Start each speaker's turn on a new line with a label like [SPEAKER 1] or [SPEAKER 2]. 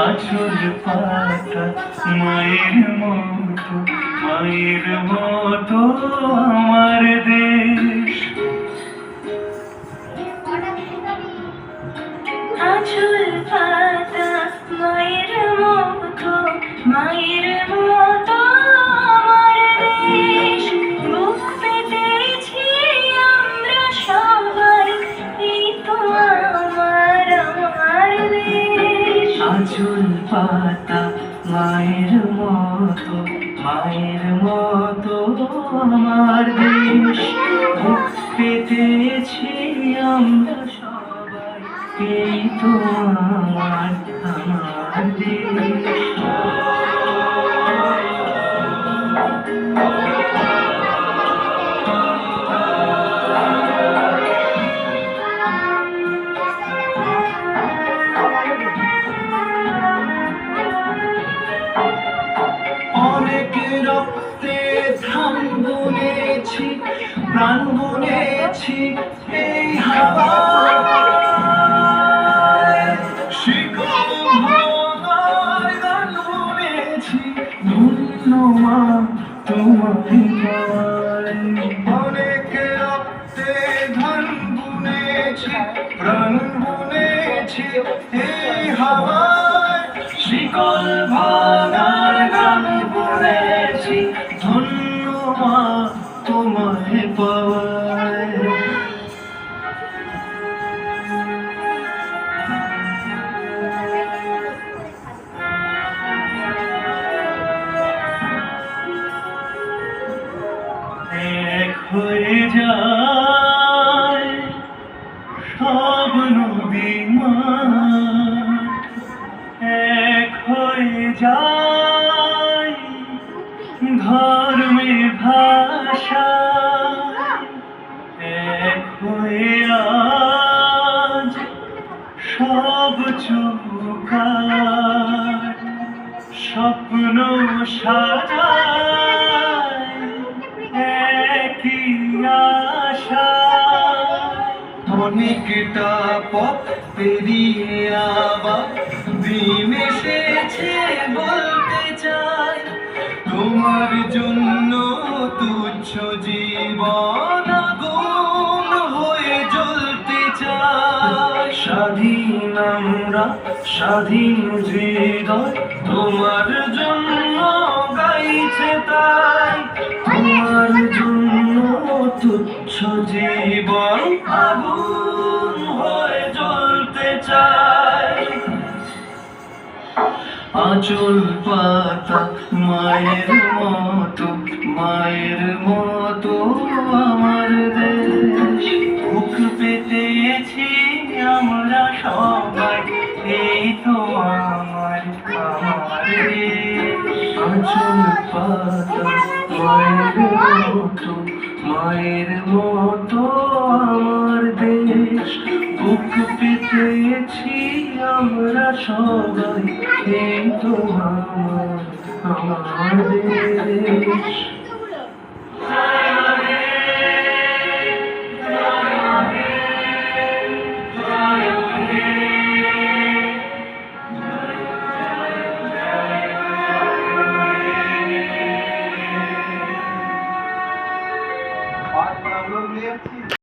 [SPEAKER 1] আঁচল পাতা মায়ের মতো আমার দেশ।
[SPEAKER 2] আঁচল পাতা মায়ের মতো আমার দেশ। বুক পেতেছি আমরা সবাই, এই তো আমার দেশ।
[SPEAKER 1] আঁচল পাতা মায়ের মতো আমার দেশ। বুক পেতেছি আমরা সবাই, এই তো আমার দেশ। অনেক রক্তে ধান বুনেছি, প্রাণ বুনেছি এই হাওয়ায়। শিকল ভাঙার গান বুনেছি, ধন্য মা তোমায় পাওয়ায়। অনেক রক্তে ধান বুনেছি, প্রাণ বুনেছি এই হাওয়ায়। শিকল ভাঙার গান বুনেছি, ধন্য মা তোমায় পাওয়ায়। এক হয়ে যায় সব নদী মাঠ, এক হয়ে যায় ধর্মে ভাষা, এক হয়ে আজ সব চৌকাঠ। স্বপ্ন সাজায় একই আশা। অনেকটা পথ পেরিয়ে আবার দিন এসেছে, বলতে চাই তোমার জন্য তুচ্ছ জীবন আগুন হয়ে জ্বলতে চাই। স্বাধীন আমরা, স্বাধীন হৃদয় তোমার জন্য গাইছে তাই। তোমার জন্য তুচ্ছ জীবন আগুন হয়ে জ্বলতে চাই। আঁচল পাতা মায়ের মতো আমার দেশ। বুক পেতেছি আমরা সবাই, এই তো আমার দেশ। আঁচল পাতা মায়ের মতো আমার দেশ। বুক পেতেছি আমরা সবাই, এই তো আমার দেশ।